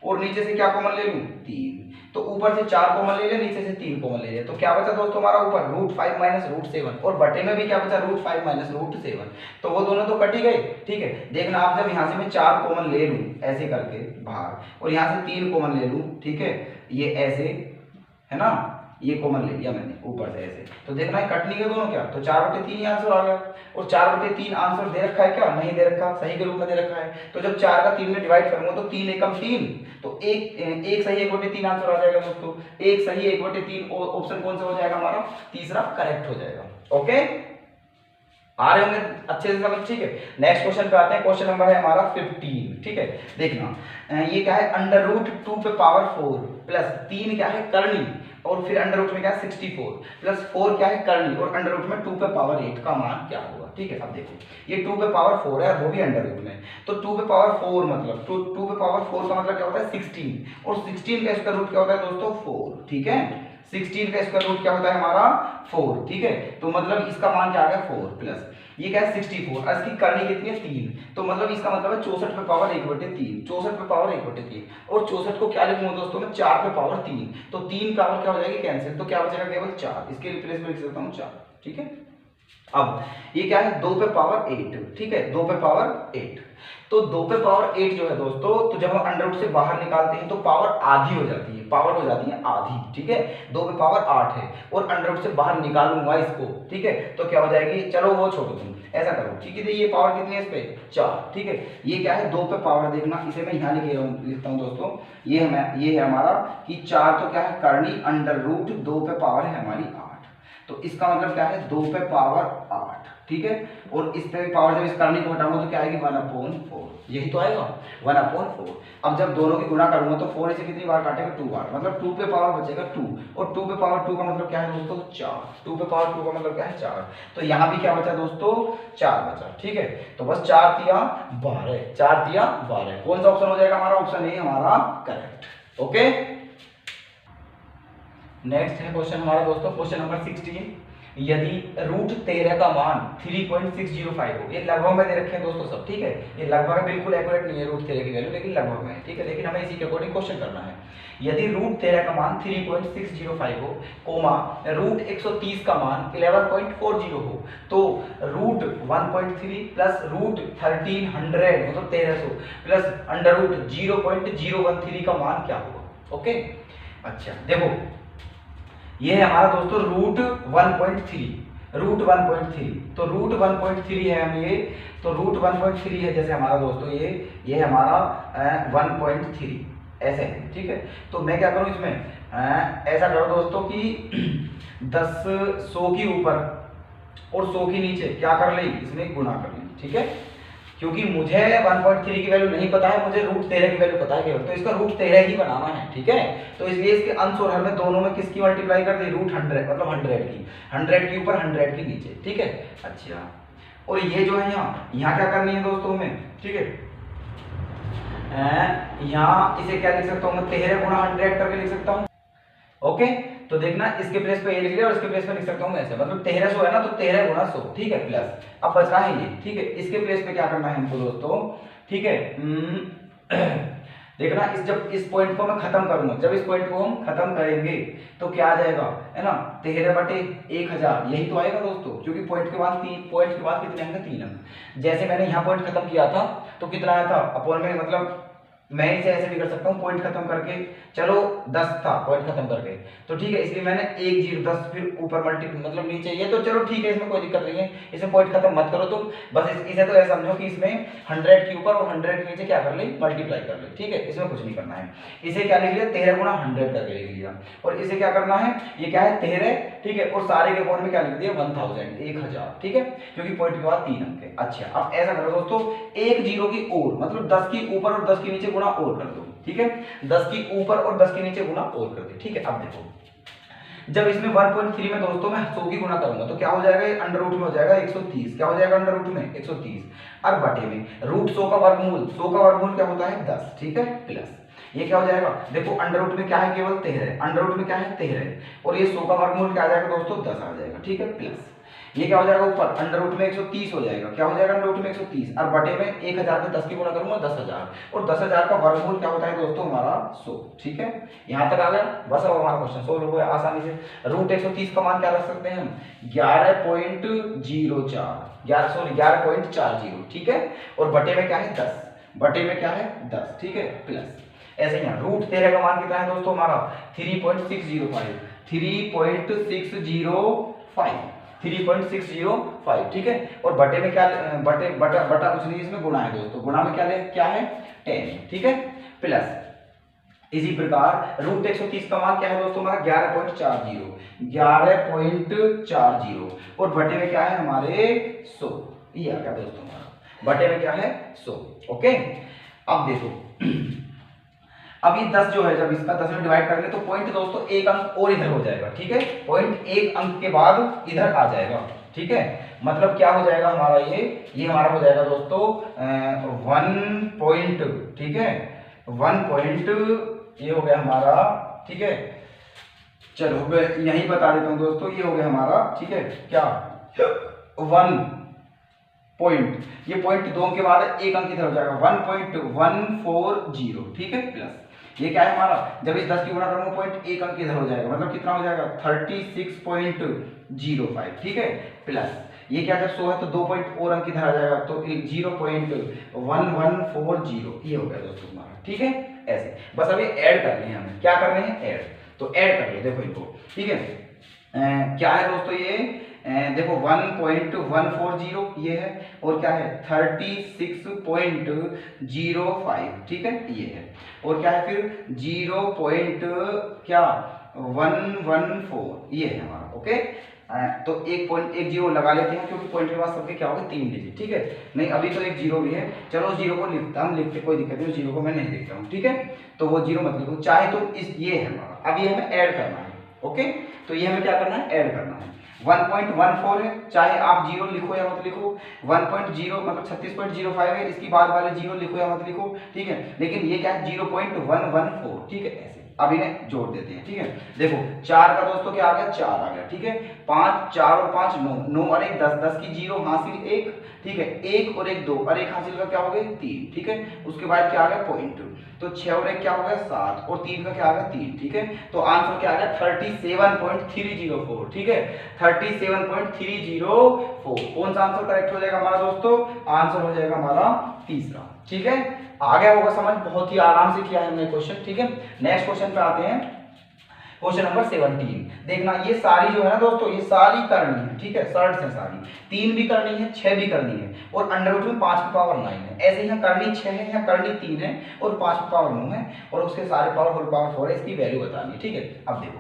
और नीचे से क्या कॉमन ले लूं 3, तो ऊपर से 4 कॉमन ले लिया, नीचे से 3 कॉमन ले लिया, तो क्या बचा दोस्तों हमारा ऊपर √5 माइनस √7 और बटे में भी क्या बचा √5 माइनस √7, तो वो दोनों तो कट ही गए। ठीक है, देखना आप जब यहाँ से मैं 4 कॉमन ले लूं ऐसे करके बाहर और यहाँ से 3 कॉमन ले लूं, ठीक है, ये ऐसे है ना, ये कॉमन ले लिया मैंने ऊपर से ऐसे, तो देखना है कट नहीं गए दोनों क्या, तो 4/3 ही आंसर आ गया। और 4/3 आंसर दे रखा है क्या, नहीं दे रखा, सही के रूप में दे रखा है, तो जब 4 का 3 में डिवाइड करूंगा तो 3 एकम 3, तो एक सही 1/3 आंसर आ जाएगा दोस्तों। एक सही 1/3 ऑप्शन कौन सा हो जाएगा हमारा, तीसरा करेक्ट हो जाएगा। ओके, आ रहे होंगे अच्छे से समझ। ठीक है, नेक्स्ट क्वेश्चन पे आते हैं। क्वेश्चन नंबर है हमारा 15। ठीक है, देखना ये क्या है, √2 पे पावर 4 प्लस 3 क्या है करनी, और फिर अंडर रूट में क्या है 64 प्लस 4 क्या है करनी, और अंडर रूट में 2 पे पावर 8 का मान क्या होगा। ठीक है, अब देखो ये 2 पे पावर 4 है, वो भी अंडर रूट में, तो 2 पे पावर 4 मतलब 2 पे पावर 4 का मतलब क्या होता है 16, और 16 का स्क्वायर रूट क्या होता है दोस्तों 4। ठीक है, 16 का स्क्वायर रूट क्या होता है हमारा 4। ठीक है, तो मतलब इसका मान क्या आ गया 4 प्लस ये क्या है 64, और इसकी करनी कितनी है 3, तो मतलब इसका मतलब है 64 पे पावर 1/3, 64 पे पावर 1/3, और 64 को क्या लिखूंगा दोस्तों मैं 4 पे पावर 3, तो 3 पावर क्या हो जाएगी कैंसिल, तो क्या बचेगा केवल 4, इसके रिप्लेस में लिख सकता हूँ 4। ठीक है, अब ये क्या है 2 पे पावर 8। ठीक है, 2 पे पावर 8, तो 2 पे पावर 8 जो है दोस्तों, तो जब हम अंडर रूट से बाहर निकालते हैं तो पावर आधी हो जाती है, पावर हो जाती है आधी। ठीक है, 2 पे पावर 8 है और अंडर रूट से बाहर निकालूंगा इसको, ठीक है, तो क्या हो जाएगी, चलो वो छोड़ो तुम, ऐसा करो। ठीक है, ये पावर कितनी है इस पे 4। ठीक है, ये क्या है 2 पे पावर, देखना इसे मैं यहाँ लिखता हूँ दोस्तों, ये है हमारा कि 4 तो क्या है करनी अंडर रूट 2 पे पावर है हमारी 8, तो इसका मतलब क्या है 2 पे पावर 8। ठीक है, और इस पे पावर जब इस करनी को हटाऊंगा तो क्या आएगी 1/4, यही तो आएगा 1/4। अब जब दोनों की गुणा करूंगा तो 4 इसे कितनी बार काटेगा 2 बार, मतलब 2 पे पावर बचेगा 2, और 2 पे पावर 2 का मतलब क्या है दोस्तों 4, 2 पे पावर 2 का मतलब क्या है 4, तो यहाँ भी क्या बचा दोस्तों 4 बचा। ठीक है, तो बस 4 तिया 12, 4 तिया 12, कौन सा ऑप्शन हो जाएगा हमारा, ऑप्शन ए हमारा करेक्ट। ओके, नेक्स्ट है क्वेश्चन हमारा दोस्तों, क्वेश्चन नंबर 16। यदि √13 का मान 3.605 हो, ये लगभग में दे रखे हैं दोस्तों सब। ठीक है, ये लगभग बिल्कुल एक्यूरेट नहीं है √13 की वैल्यू, लेकिन लगभग में है। ठीक है, लेकिन हमें इसी के अकॉर्डिंग क्वेश्चन करना है। यदि √13 का मान 3.605 हो, कोमा √130 का मान 11.40 हो, तो √1.3 प्लस √1300 मतलब 1300 प्लस अंडर रूट 0.013 का मान क्या होगा। ओके, अच्छा देखो ये है हमारा दोस्तों √1.3, तो √1.3 है हम ये, तो √1.3 है जैसे हमारा दोस्तों ये हमारा 1.3 ऐसे है। ठीक है, तो मैं क्या करूं इसमें ऐसा करो दोस्तों कि 10 100 की ऊपर और 100 की नीचे क्या कर ले, इसमें गुणा कर ले। ठीक है, क्योंकि मुझे 1.3 की वैल्यू नहीं पता है, मुझे √13 की वैल्यू पता है केवल, तो इसका √13 ही बनाना है। ठीक है, तो इसलिए इसके अंश और हर में दोनों में किसकी मल्टीप्लाई कर दी √100 मतलब 100 की ऊपर 100 की नीचे। ठीक है, अच्छा और ये जो है यहाँ क्या करनी है दोस्तों हमें। ठीक है, यहाँ इसे क्या लिख सकता हूँ मैं 13 गुणा 100 करके लिख सकता हूँ। ओके, तो देखना इसके प्लेस पे ये लिख लिया और इसके प्लेस पे लिख सकता हूँ मैं ऐसे, मतलब 1300 है ना, तो 13 गुणा 100। ठीक है, प्लस अब बच रहा है ये। ठीक है, इसके प्लेस पे क्या करना है हमको दोस्तों। ठीक है, देखना जब इस पॉइंट को मैं खत्म करूंगा, जब इस पॉइंट को हम खत्म करेंगे तो क्या आ जाएगा है ना 13/1000, यही तो आएगा दोस्तों, क्योंकि पॉइंट के बाद कितने अंक 3 अंक। जैसे मैंने यहाँ पॉइंट खत्म किया था तो कितना आया था अपॉन में, मतलब मैं इसे ऐसे भी कर सकता हूँ पॉइंट खत्म करके, चलो 10 था पॉइंट खत्म करके, तो ठीक है इसलिए मैंने 1 0 10 फिर ऊपर मल्टीप्लाई मतलब नीचे, ये तो चलो ठीक है इसमें कोई दिक्कत नहीं है, इसमें पॉइंट खत्म मत करो तुम, बस इसे तो ऐसा समझो कि इसमें 100 के ऊपर और 100 के नीचे क्या कर ले मल्टीप्लाई कर ले। ठीक है, इसमें कुछ नहीं करना है, इसे क्या लिख लिया 13 गुणा 100 करके लिख लिया, और इसे क्या करना है ये क्या है 13। ठीक है, और सारे के अकाउंट में क्या लिख दिया 1000। ठीक है, क्योंकि पॉइंट के बाद 3 अंक है। अच्छा अब ऐसा करो दोस्तों, एक जीरो की ओर मतलब 10 की ऊपर और 10 के नीचे गुणा और कर दो। ठीक है, 10 की ऊपर और 10 के नीचे गुणा और कर दे। ठीक है, अब देखो जब इसमें 1.3 में दोस्तों मैं 100 की गुणा करूंगा तो क्या हो जाएगा अंडर रूट में हो जाएगा 130, क्या हो जाएगा अंडर रूट में 130, और बटे में √100 का वर्गमूल, 100 का वर्गमूल क्या होता है 10। ठीक है, प्लस ये क्या हो जाएगा, देखो अंडर रूट में क्या है, केवल 13, अंडर रूट में क्या है 13, और ये 100 का वर्गमूल क्या आ जाएगा दोस्तों 10 आ जाएगा, ठीक है, प्लस ये क्या हो जाएगा ऊपर अंडर रूट में 130 हो जाएगा, क्या हो जाएगा अंडर रूट में 130, और बटे में 1000 में 10 की गुणा करूंगा 10,000, और 10,000 का वर्गमूल क्या होता है दोस्तों हमारा 100, ठीक है, यहाँ तक आ गया। बस अब हमारा क्वेश्चन सोल्व हो गया आसानी से। रूट 130 का मान क्या रख सकते हैं हम 11.40, ठीक है, और बटे में क्या है 10, बटे में क्या है 10, ठीक है, प्लस ऐसे ही रूट 13 का मान कितना है दोस्तों हमारा 3.605, 3.605, ठीक है, और बटे में क्या बटा कुछ नहीं इसमें गुणा है दोस्तों, गुणा में क्या है 10, ठीक है, प्लस इसी प्रकार रूट 130 का मान क्या है दोस्तों हमारा 11.40, और बटे में क्या है हमारे 100, ये आ गया दोस्तों हमारा, बटे में क्या है 100, ओके। अब देखो अब ये 10 जो है जब इसका 10 में डिवाइड करेंगे तो पॉइंट दोस्तों एक अंक और इधर हो जाएगा, ठीक है, पॉइंट एक अंक के बाद इधर आ जाएगा, ठीक है, मतलब क्या हो जाएगा हमारा ये हमारा हो जाएगा दोस्तों 1 पॉइंट, ठीक है, 1 पॉइंट ये हो गया हमारा, ठीक है, चलो यही बता देता हूं दोस्तों, ये हो गया हमारा, ठीक है, क्या 1 पॉइंट, ये पॉइंट 2 के बाद एक अंक इधर हो जाएगा 1.140, ठीक है, प्लस ये क्या है हमारा, जब इस 10 की गुणा करूंगा पॉइंट एक अंक इधर हो जाएगा, मतलब कितना हो जाएगा 36.05, ठीक है, प्लस ये क्या जब 100 है तो 2 पॉइंट और अंक इधर आ जाएगा तो 0.1140, ये हो गया दोस्तों हमारा, ठीक है, ऐसे बस अभी ऐड करने हैं हमें, क्या करने हैं ऐड, तो ऐड कर लो देखो इनको, ठीक है, क्या है दोस्तों ये देखो 1.140 ये है, और क्या है 36.05, ठीक है, ये है, और क्या है फिर 0.114 ये है हमारा, ओके। तो 1.10 लगा लेते हैं क्योंकि पॉइंट के बाद सबके क्या होगा 3 डिजिट, ठीक है, नहीं अभी तो एक जीरो भी है, चलो जीरो को हम लिखते कोई दिक्कत नहीं, जीरो को मैं नहीं लिखता हूँ, ठीक है, तो वो जीरो मत लिखो, चाहे तो इस ये है हमारा, अब ये हमें ऐड करना है, ओके, तो ये हमें क्या करना है ऐड करना है, 1.14 है, चाहे आप जीरो लिखो या मत लिखो, 1.0 मतलब 36.05 है, इसकी बाद वाले जीरो लिखो या मत लिखो, ठीक है, लेकिन ये क्या है 0.114, ठीक है, ऐसे अब इन्हें जोड़ देते हैं, ठीक है, देखो 4 का दोस्तों क्या आ गया 4 आ गया, ठीक है, 5 4 और 5 9 9 और 1 10 10 की जीरो हासिल 1, ठीक है, 1 और 1 2 और 1 हासिल का क्या हो गया 3, ठीक है, उसके बाद क्या आ गया पॉइंट, तो 6 और 1 क्या हो गया 7 और 3 का क्या आ गया 3, ठीक है, तो आंसर क्या आ गया 37.304, ठीक है, 37.304, कौन सा आंसर करेक्ट हो जाएगा हमारा दोस्तों, आंसर हो जाएगा हमारा तीसरा, ठीक है, आ गया होगा समझ, बहुत ही आराम से किया है हमने क्वेश्चन, ठीक है। नेक्स्ट क्वेश्चन पे आते हैं, क्वेश्चन नंबर 17, देखना ये सारी जो है ना दोस्तों ये सारी करनी है, ठीक है, शर्ट्स है सारी, 3 भी करनी है 6 भी करनी है, और अंडर रूट में 5 की पावर 9 है, ऐसे यहाँ करनी 6 है, यहाँ करनी 3 है, और 5 की पावर 9 है, और उसके सारे पावर होल पावर 4 है, इसकी वैल्यू बतानी है, ठीक है। अब देखो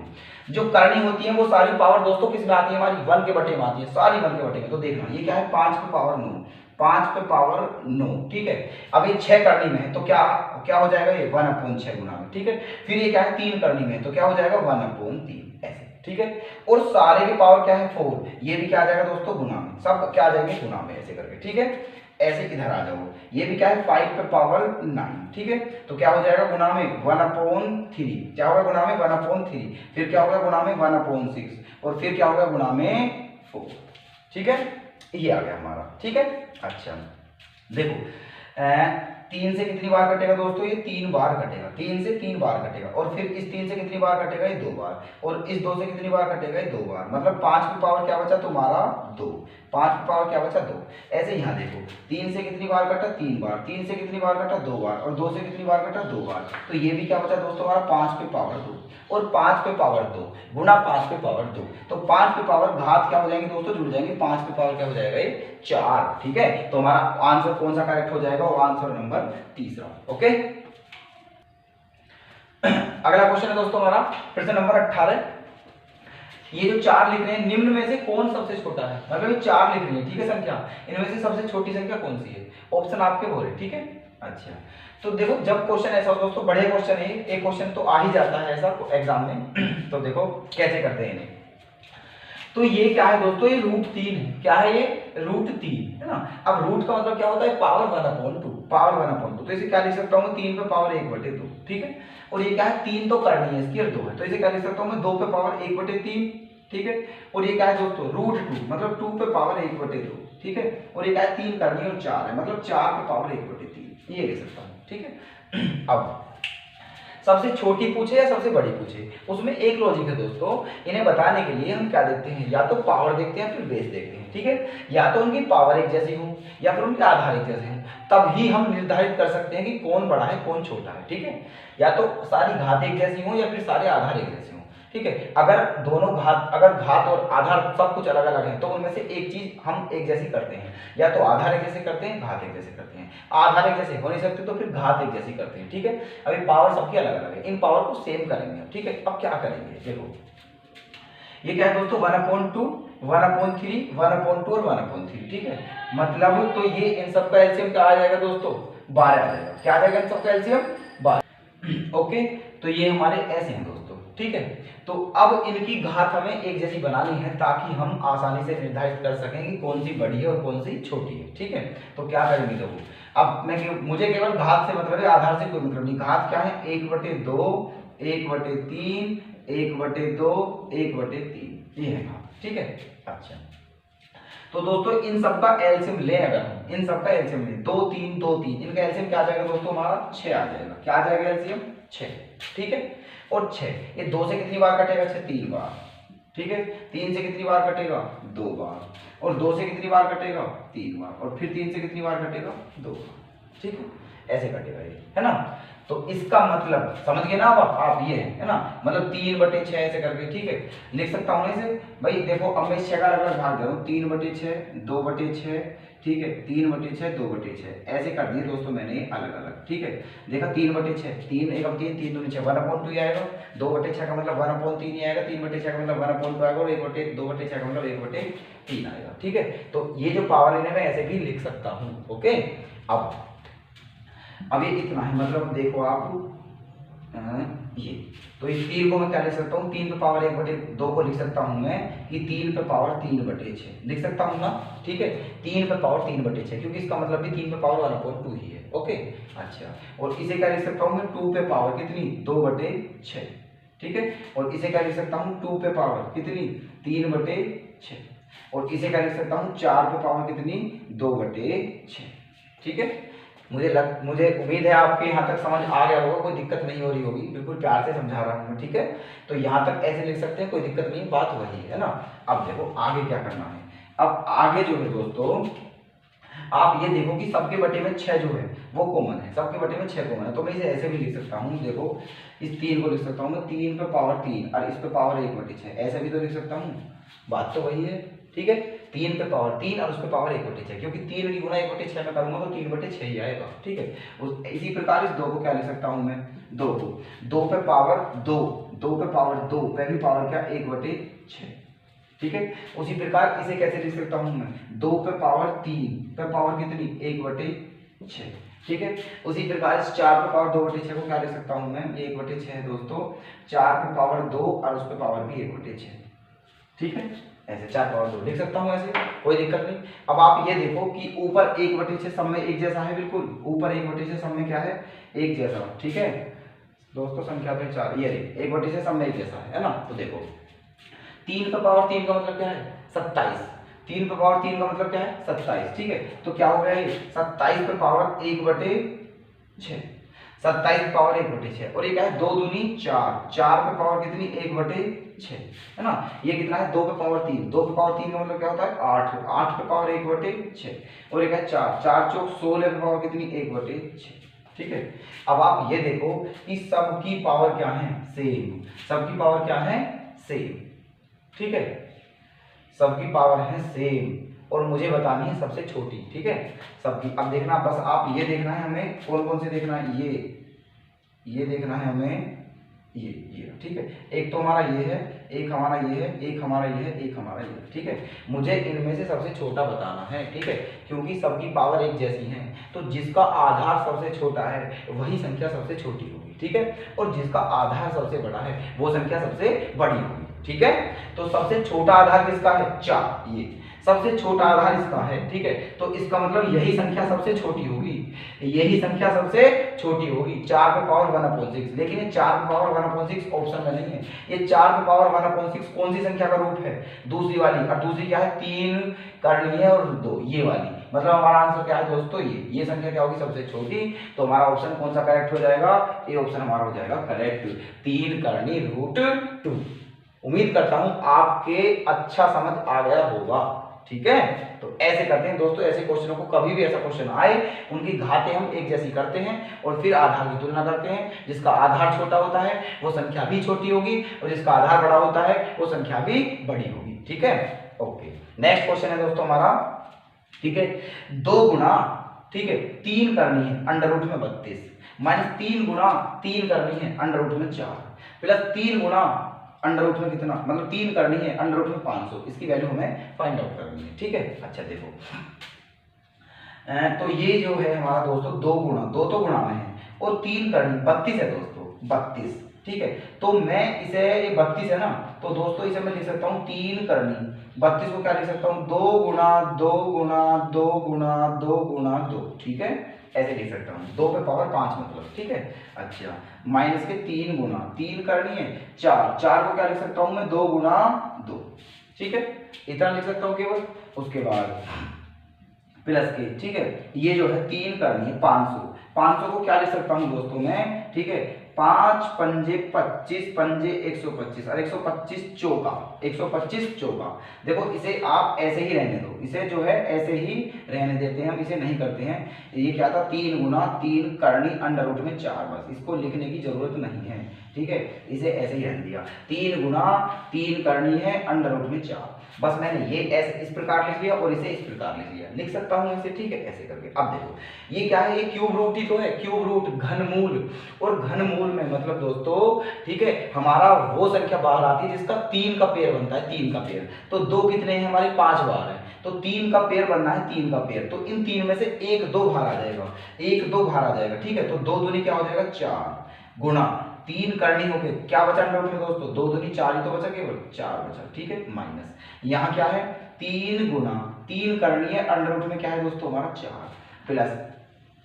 जो करनी होती है वो सारी पावर दोस्तों किस में आती है हमारी 1 के बटे में आती है, सारी 1 के बटे में, तो देखना ये क्या है 5 की पावर 9, 5 पे पावर 9, ठीक है, अब ये 6 करनी में है तो क्या हो जाएगा ये 1/6 गुना में, ठीक है, फिर ये क्या है 3 करनी में है तो क्या हो जाएगा 1/3 ऐसे, ठीक है, और सारे की पावर क्या है 4, ये भी क्या आ जाएगा दोस्तों गुना में, सब क्या आ जाएंगे गुना में ऐसे करके, ठीक है, ऐसे इधर आ जाओ, ये भी क्या है 5 पे पावर 9, ठीक है, तो क्या हो जाएगा गुना में 1/3, क्या होगा गुना में 1/3, फिर क्या होगा गुना में 1/6, और फिर क्या होगा गुना में 4, ठीक है, ये आ गया हमारा, ठीक है। अच्छा देखो 3 से कितनी बार कटेगा दोस्तों, ये 3 बार कटेगा, 3 से 3 बार कटेगा, और फिर इस 3 से कितनी बार कटेगा ये 2 बार, और इस 2 से कितनी बार कटेगा ये 2 बार, मतलब 5 की पावर क्या बचा तुम्हारा 2, 5 की पावर क्या बचा 2, ऐसे यहाँ देखो 3 से कितनी बार कटा 3 बार, 3 से कितनी बार कटा 2 बार, और 2 से कितनी बार कटा 2 बार, तो ये भी क्या बचा दोस्तों हमारा 5 पे पावर 2, और 5 पे पावर 2 गुना 5 पे पावर 2, तो 5 पे पावर घात क्या हो जाएंगे दोस्तों जुड़ जाएंगे, 5 पे पावर क्या हो जाएगा ये 4, ठीक है, तो हमारा आंसर कौन सा करेक्ट हो जाएगा, वो आंसर नंबर तीसरा, ओके। अगला क्वेश्चन है दोस्तों हमारा प्रश्न नंबर 18, ये जो 4 लिख रहे हैं निम्न में से कौन सबसे छोटा है, मतलब ये 4 लिख रहे हैं, ठीक है, संख्या इनमें से सबसे छोटी संख्या कौन सी है, ऑप्शन आपके बोले, ठीक है। अच्छा तो देखो जब क्वेश्चन ऐसा हो दोस्तों, बड़े क्वेश्चन है एक क्वेश्चन तो आ ही जाता है ऐसा एग्जाम में तो देखो कैसे करते हैं इन्हें, तो ये क्या है दोस्तों, ये √3 है। क्या है ये, √3 है ना। अब रूट का मतलब क्या होता है, पावर 1/2, पावर 1/2। तो इसे क्या लिख सकता हूँ मैं, 3 पे पावर 1/2, ठीक है। और ये क्या है, 3 तो करनी है इसकी और 2 है, तो इसे क्या लिख सकता हूँ मैं, 2 पे पावर 1/3, ठीक है। और ये क्या है दोस्तों, √2 मतलब 2 पे पावर 1/2, ठीक है। और ये क्या है, 3 करनी है और 4 है, मतलब 4 पे पावर 1/3, ये लिख सकता हूँ, ठीक है। अब सबसे छोटी पूछे या सबसे बड़ी पूछे, उसमें एक लॉजिक है दोस्तों। इन्हें बताने के लिए हम क्या देखते हैं, या तो पावर देखते हैं फिर बेस देखते हैं, ठीक है। या तो उनकी पावर एक जैसी हो या फिर उनके आधार एक जैसे हो, तब ही हम निर्धारित कर सकते हैं कि कौन बड़ा है कौन छोटा है, ठीक है। या तो सारी घात एक जैसी हो या फिर सारे आधार एक जैसे हो, ठीक है। अगर दोनों अगर घात और आधार सब कुछ अलग अलग है तो उनमें से एक चीज हम एक जैसी करते हैं, या तो आधार एक जैसे करते हैं, घात एक जैसे करते हैं। आधार एक जैसे हो नहीं सकते तो फिर घात एक जैसी करते हैं, ठीक है। अभी पावर सबकी अलग अलग है, इन पावर को सेम करेंगे, ठीक है। अब क्या करेंगे, देखो ये क्या है दोस्तों, 1/2, 1/3, 1/2 और 1/3, ठीक है। मतलब तो ये इन सबका एलसीएम क्या आ जाएगा दोस्तों, 12 आ जाएगा। क्या आ जाएगा इन सबका एलसीएम, 12। ओके, तो ये हमारे ऐसे हैं दोस्तों, ठीक है। तो अब इनकी घात हमें एक जैसी बनानी है ताकि हम आसानी से निर्धारित कर सकें कि कौन सी बड़ी है और कौन सी छोटी है, ठीक है। तो क्या करेंगे देखो, अब मुझे केवल घात से मतलब है, आधार से कोई मतलब नहीं। घात क्या है, 1/2, 1/3, 1/2, 1/3, ये है घात, ठीक है। अच्छा, तो दोस्तों इन सब का एलसीएम ले, अगर हम इन सब का एलसीएम ले, 2 3 2 3, इनका एलसीएम क्या आ जाएगा दोस्तों, हमारा 6 आ जाएगा। क्या आ जाएगा एलसीएम, 6, ठीक है। और 6 ये 2 से कितनी बार कटेगा, 6 3 बार, ठीक है। 3 से कितनी बार कटेगा, 2 बार। और 2 से कितनी बार कटेगा, 3 बार। और फिर 3 से कितनी बार कटेगा, 2 बार, ठीक है। ऐसे कटेगा ये, है ना। तो इसका मतलब समझ गए ना आप ये है ना, मतलब 3/6 ऐसे करके, ठीक है। लिख सकता हूँ इसे भाई, देखो अब मैं इस 6 का अलग भाग दे रहा हूँ, 3/6, 2/6, ठीक है, 3/6, 2/6 ऐसे कर दिए दोस्तों मैंने अलग अलग, ठीक है। देखा 3/6, 3 1 3 3 2 6, 1/2 आएगा। 2/6 का मतलब 1/3 ही आएगा। 3/6 का मतलब 1/2 आएगा। और 2/6 का मतलब 1/3 आएगा, ठीक है। तो ये जो पावर इन्हें मैं ऐसे भी लिख सकता हूँ, ओके। अब ये इतना है, मतलब देखो आप ये, तो इस 3 को मैं क्या लिख सकता हूँ, 3 पे पावर 1/2 को लिख सकता हूँ मैं कि 3 पे पावर 3/6 लिख सकता हूँ ना, ठीक है। 3 पे पावर 3/6, क्योंकि इसका मतलब भी 3 पे पावर 1/2 ही है, ओके। अच्छा, और इसे क्या लिख सकता हूँ मैं, 2 पे पावर कितनी, 2/6, ठीक है। और इसे क्या लिख सकता हूँ, 2 पे पावर कितनी, 3/6। और इसे क्या लिख सकता हूँ, 4 पे पावर कितनी, 2/6, ठीक है। मुझे उम्मीद है आपके यहाँ तक समझ आ गया होगा, कोई दिक्कत नहीं हो रही होगी, बिल्कुल प्यार से समझा रहा हूँ मैं, ठीक है। तो यहाँ तक ऐसे लिख सकते हैं, कोई दिक्कत नहीं, बात वही है ना। अब देखो आगे क्या करना है। अब आगे जो है दोस्तों, आप ये देखो कि सबके बटे में 6 जो है वो कॉमन है, सबके बटे में 6 कॉमन है। तो मैं इसे ऐसे भी लिख सकता हूँ, देखो इस 3 को लिख सकता हूँ मैं 3 पे पावर 3 और इस पे पावर 1/6, ऐसे भी तो लिख सकता हूँ, बात तो वही है, ठीक है। 3 पे पावर 3 और उस पे पावर 1/6, क्योंकि 3 की गुना 1/6 में करूंगा तो 3/6 ही आएगा, ठीक है। इसी प्रकार इस 2 को क्या लिख सकता हूँ मैं, 2 को 2 पे पावर 2, 2 पे पावर 2, पहली पावर क्या, 1/6, ठीक है। उसी प्रकार इसे कैसे लिख सकता हूँ मैं, 2 पे पावर 3 पे पावर कितनी, 1/6, ठीक है। उसी प्रकार इस 4 पे पावर 2/6 को क्या लिख सकता हूँ मैं, 1/6 है दोस्तों, 4 पे पावर 2 और उस पे पावर भी 1/6, ठीक है। ऐसे 4 पावर 2 लिख सकता हूँ, ऐसे कोई दिक्कत नहीं। अब आप ये देखो कि ऊपर 1/6 सब में एक जैसा है, बिल्कुल ऊपर 1/6 सब में क्या है, एक जैसा, ठीक है दोस्तों। संख्या तो 4, ये 1/6 सब में एक जैसा है ना। तो देखो 3 पे पावर 3 का मतलब क्या है, 27। 3 पे पावर 3 का मतलब क्या है, 27, ठीक है। तो क्या हो गया ये, 27 पे पावर 1/6, 27 पे पावर 1/6। और ये क्या है, 2 दूनी 4, 4 पे पावर कितनी, 1/6, है ना। ये कितना है, 2 पे पावर 3, 2 पे पावर 3 का मतलब क्या होता है, 8, 8 पे पावर 1/6। और ये क्या है, 4, 4 चौक 16 पे पावर कितनी, 1/6, ठीक है। अब आप ये देखो कि सबकी पावर क्या है, सेम, सबकी पावर क्या है, सेम, ठीक है। सबकी पावर है सेम और मुझे बतानी है सबसे छोटी, ठीक है सबकी। अब देखना, बस आप ये देखना है हमें, कौन कौन से देखना है, ये देखना है हमें, ये ठीक है। एक तो हमारा ये है, एक हमारा ये है, एक हमारा ये है, एक हमारा ये है, ठीक है। मुझे इनमें से सबसे छोटा बताना है, ठीक है, क्योंकि सबकी पावर एक जैसी है। तो जिसका आधार सबसे छोटा है वही संख्या सबसे छोटी होगी, ठीक है। और जिसका आधार सबसे बड़ा है वो संख्या सबसे बड़ी होगी। ठीक है। तो सबसे छोटा आधार किसका है 4, ये सबसे छोटा आधार इसका है, ठीक है। तो इसका मतलब यही संख्या सबसे छोटी होगी, यही संख्या सबसे छोटी होगी 4 पे पावर 1/6। लेकिन ये 4 पे पावर 1/6 ऑप्शन में नहीं है, ये 4 पे पावर 1/6 कौन सी संख्या का रूप है, दूसरी वाली। और दूसरी क्या है 3 करनी है और 2 ये वाली। मतलब हमारा आंसर क्या है दोस्तों, ये संख्या क्या होगी सबसे छोटी। तो हमारा ऑप्शन कौन सा करेक्ट हो जाएगा, ये ऑप्शन हमारा हो जाएगा करेक्ट, 3 करनी √2। उम्मीद करता हूं आपके अच्छा समझ आ गया होगा, ठीक है। तो ऐसे करते हैं दोस्तों, ऐसे क्वेश्चनों को कभी भी ऐसा क्वेश्चन आए उनकी घातें हम एक जैसी करते हैं और फिर आधार की तुलना करते हैं। जिसका आधार छोटा होता है वो संख्या भी छोटी होगी और जिसका आधार बड़ा होता है वो संख्या भी बड़ी होगी, ठीक है। ओके, नेक्स्ट क्वेश्चन है दोस्तों हमारा, ठीक है। 2 गुना, ठीक है, 3 करनी है √32 माइनस 3 गुना 3 करनी है √4 प्लस 3 गुना अंडर में कितना, मतलब 3 करनी है √में 500। इसकी वैल्यू हमें फाइंड आउट करनी है, ठीक है। अच्छा देखो, तो ये जो है हमारा दोस्तों 2 गुना, 2 तो गुणा में है और 3 करनी 32 है दोस्तों, 32, ठीक है। तो मैं इसे, ये 32 है ना, तो दोस्तों इसे मैं लिख सकता हूँ 3 करनी 32 को क्या लिख सकता हूँ 2 गुना 2 गुना 2 गुना 2 गुना 2, ठीक है, ऐसे लिख सकता हूँ 2 पे पावर 5 मतलब, ठीक है। अच्छा, माइनस के 3 गुना 3 करनी है 4, 4 को क्या लिख सकता हूँ मैं 2 गुना 2, ठीक है, इतना लिख सकता हूँ केवल। उसके बाद प्लस के, ठीक है, ये जो है 3 करनी है 500, 500 को क्या लिख सकता हूँ दोस्तों मैं, ठीक है, 5 पंजे 25 पंजे 125 और 125 चौका, 125 चौका। देखो इसे आप ऐसे ही रहने दो, इसे जो है ऐसे ही रहने देते हैं, हम इसे नहीं करते हैं। ये क्या था 3 गुना 3 करनी √में 4, बस इसको लिखने की जरूरत नहीं है, ठीक है, इसे ऐसे ही रहने दिया। 3 गुना 3 करनी है √में 4, बस मैंने ये ऐसे इस प्रकार लिख लिया और इसे इस प्रकार लिख लिया, लिख सकता हूँ इसे, ठीक है, ऐसे करके। अब देखो ये क्या है, ये क्यूब रूट ही तो है, क्यूब रूट घनमूल, और घनमूल में मतलब दोस्तों, ठीक है, हमारा वो संख्या बाहर आती है जिसका 3 का पेयर बनता है, 3 का पेयर। तो 2 कितने हैं हमारे 5 बार है, तो 3 का पेयर बनना है, 3 का पेयर। तो इन 3 में से 1 2 बाहर आ जाएगा, 1 2 बाहर आ जाएगा, ठीक है। तो 2 दूनी क्या हो जाएगा 4 गुना 3 करनी हो गई, क्या बचा √में दोस्तों 2 दूनी 4 ही तो बचा, केवल 4 बचा, ठीक है, माइनस यहाँ क्या है 3 गुना 3 करनी है √में क्या है दोस्तों हमारा 4 प्लस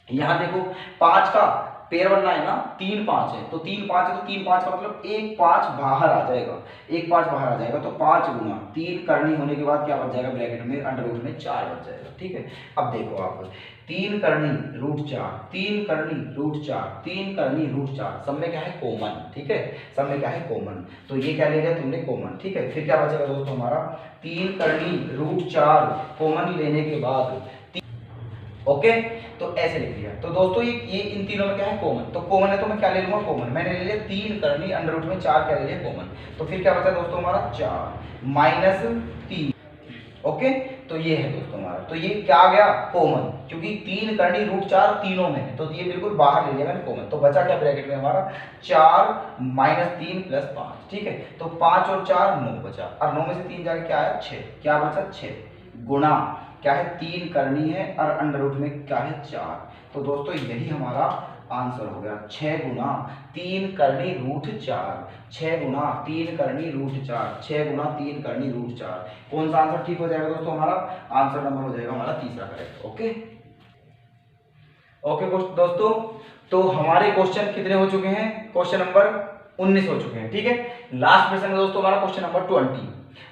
यहाँ देखो 5 का पेयर बनना है ना, 3 5 है, तो 3 5 है, तो 3 5 का मतलब 1 5 बाहर आ जाएगा, 1 5 बाहर आ जाएगा। तो 5 गुना 3 करनी होने के बाद क्या बच जाएगा ब्रैकेट में √में 4 बच जाएगा, ठीक है। अब देखो आप 3 करनी √4 3 करनी √4 3 करनी √4, सब में क्या है कॉमन, ठीक है, सब में क्या है कॉमन। तो ये क्या ले लिया तुमने कॉमन, ठीक है। फिर क्या बचेगा दोस्तों हमारा 3 करनी √4 कॉमन लेने के बाद, ओके, तो ऐसे लिख लिया। तो दोस्तों ये इन तीनों में क्या है कॉमन, तो कॉमन है तो मैं क्या ले लूंगा कॉमन, मैंने ले लिया 3 करनी √में 4 क्या ले लिया कॉमन। तो फिर क्या बचा दोस्तों हमारा 4 माइनस 3, ओके। तो ये है दोस्तों हमारा, तो ये क्या आ गया कॉमन, क्योंकि 3 करनी √4 तीनों में है, तो ये बिल्कुल बाहर ले लिया मैंने कॉमन। तो बचा क्या ब्रैकेट में हमारा 4 माइनस 3 प्लस 5, ठीक है। तो 5 और 4 9 बचा, और 9 में से 3 जाके क्या आया 6, क्या बचा 6 गुना क्या है 3 करनी है और √ में क्या है 4। तो दोस्तों यही हमारा आंसर हो गया, 6 गुना 3 करनी √4, 6 गुना 3 करनी √4, 6 गुना 3 करनी √4। कौन सा आंसर ठीक हो जाएगा दोस्तों हमारा, आंसर नंबर हो जाएगा हमारा तीसरा करेक्ट, ओके। ओके दोस्तों, तो हमारे क्वेश्चन कितने हो चुके हैं, क्वेश्चन नंबर 19 हो चुके हैं, ठीक है। लास्ट प्रश्न है दोस्तों हमारा क्वेश्चन नंबर 20,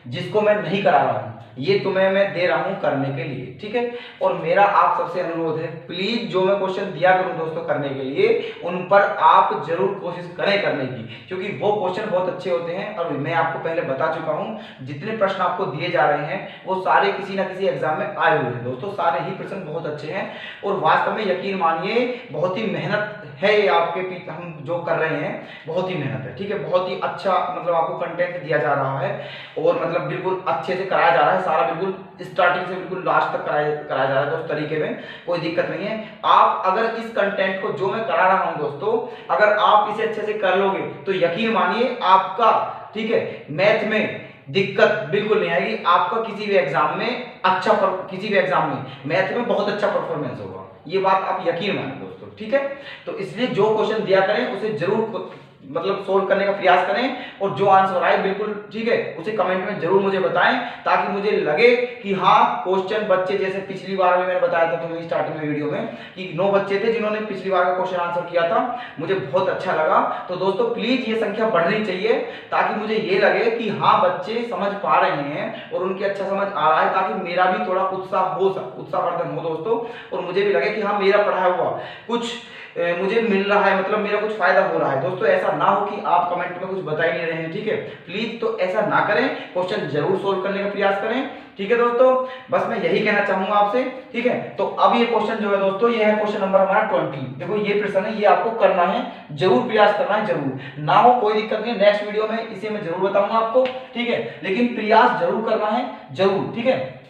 जिसको मैं नहीं करा रहा हूं, ये तुम्हें मैं दे रहा हूं करने के लिए, ठीक है। और मेरा आप सबसे अनुरोध है, प्लीज जो मैं क्वेश्चन दिया करूं दोस्तों करने के लिए, उन पर आप जरूर कोशिश करें करने की, क्योंकि वो क्वेश्चन बहुत अच्छे होते हैं। और मैं आपको पहले बता चुका हूं, जितने प्रश्न आपको दिए जा रहे हैं वो सारे किसी ना किसी एग्जाम में आए हुए हैं दोस्तों, सारे ही प्रश्न बहुत अच्छे हैं। और वास्तव में यकीन मानिए बहुत ही मेहनत है ये आपके हम जो कर रहे हैं, बहुत ही मेहनत है, ठीक है। बहुत ही अच्छा मतलब आपको कंटेंट दिया जा रहा है और मतलब बिल्कुल अच्छे से कराया जा रहा है, सारा बिल्कुल स्टार्टिंग से बिल्कुल लास्ट तक कराया जा रहा है दोस्त, तरीके में कोई दिक्कत नहीं है। आप अगर इस कंटेंट को जो मैं करा रहा हूं दोस्तों, अगर आप इसे अच्छे से कर लोगे तो यकीन मानिए आपका, ठीक है, मैथ में दिक्कत बिल्कुल नहीं आएगी। आपका किसी भी एग्जाम में अच्छा किसी भी एग्जाम में मैथ में बहुत अच्छा परफॉर्मेंस होगा, ये बात आप यकीन मानिए दोस्तों, ठीक है। तो इसलिए जो क्वेश्चन दिया करें उसे जरूर मतलब सोल्व करने का प्रयास करें और जो आंसर आए बिल्कुल ठीक है उसे कमेंट में जरूर मुझे बताएं, ताकि मुझे लगे कि हाँ क्वेश्चन बच्चे, जैसे पिछली बार भी मैंने बताया था तुम्हें स्टार्टिंग में वीडियो में कि 9 बच्चे थे जिन्होंने पिछली बार का क्वेश्चन आंसर किया था, मुझे बहुत अच्छा लगा। तो दोस्तों प्लीज ये संख्या बढ़नी चाहिए ताकि मुझे ये लगे कि हाँ बच्चे समझ पा रहे हैं और उनके अच्छा समझ आ रहा है, ताकि मेरा भी थोड़ा उत्साहवर्धन हो दोस्तों, और मुझे भी लगे कि हाँ मेरा पढ़ाया हुआ कुछ मुझे मिल रहा है, मतलब मेरा कुछ फायदा हो रहा है। दोस्तों ऐसा ना हो कि आप कमेंट में कुछ बता ही नहीं रहे हैं, ठीक है प्लीज तो ऐसा ना करें, क्वेश्चन जरूर सोल्व करने का प्रयास करें, ठीक है दोस्तों। बस मैं यही कहना चाहूंगा आपसे, ठीक है। तो अब ये क्वेश्चन जो है दोस्तों, ये है क्वेश्चन नंबर हमारा 20। देखो ये प्रश्न है, ये आपको करना है, जरूर प्रयास करना है, जरूर ना हो कोई दिक्कत नहीं, नेक्स्ट वीडियो में इसे मैं जरूर बताऊंगा आपको, ठीक है, लेकिन प्रयास जरूर करना है, जरूर, ठीक है।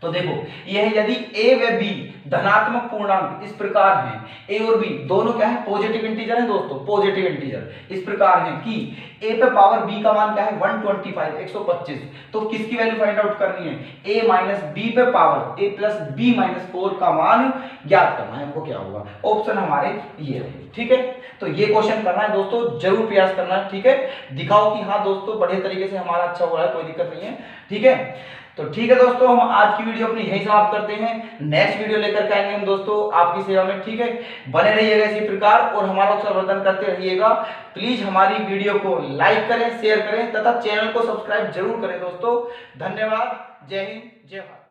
तो देखो यह है, यदि a व b धनात्मक पूर्णांक इस प्रकार हैं, a और b दोनों क्या है, पॉजिटिव इंटीजर है दोस्तों, पॉजिटिव इंटीजर इस प्रकार हैं कि a पे पावर b का मान क्या है 125 125, तो किसकी वैल्यू फाइंड आउट करनी है, a माइनस b पे power a plus b minus 4 का मान ज्ञात करना है, हमको क्या होगा, ऑप्शन हमारे ये है, ठीक है। तो ये क्वेश्चन करना है दोस्तों, जरूर प्रयास करना है, ठीक है, दिखाओ कि हाँ दोस्तों बढ़िया तरीके से हमारा अच्छा हो रहा है, कोई दिक्कत नहीं है, ठीक है। तो ठीक है दोस्तों, हम आज की वीडियो अपनी यही समाप्त करते हैं, नेक्स्ट वीडियो लेकर के आएंगे हम दोस्तों आपकी सेवा में, ठीक है। बने रहिएगा इसी प्रकार और हमारा उत्साहवर्धन करते रहिएगा। प्लीज हमारी वीडियो को लाइक करें, शेयर करें तथा चैनल को सब्सक्राइब जरूर करें दोस्तों। धन्यवाद, जय हिंद, जय भारत।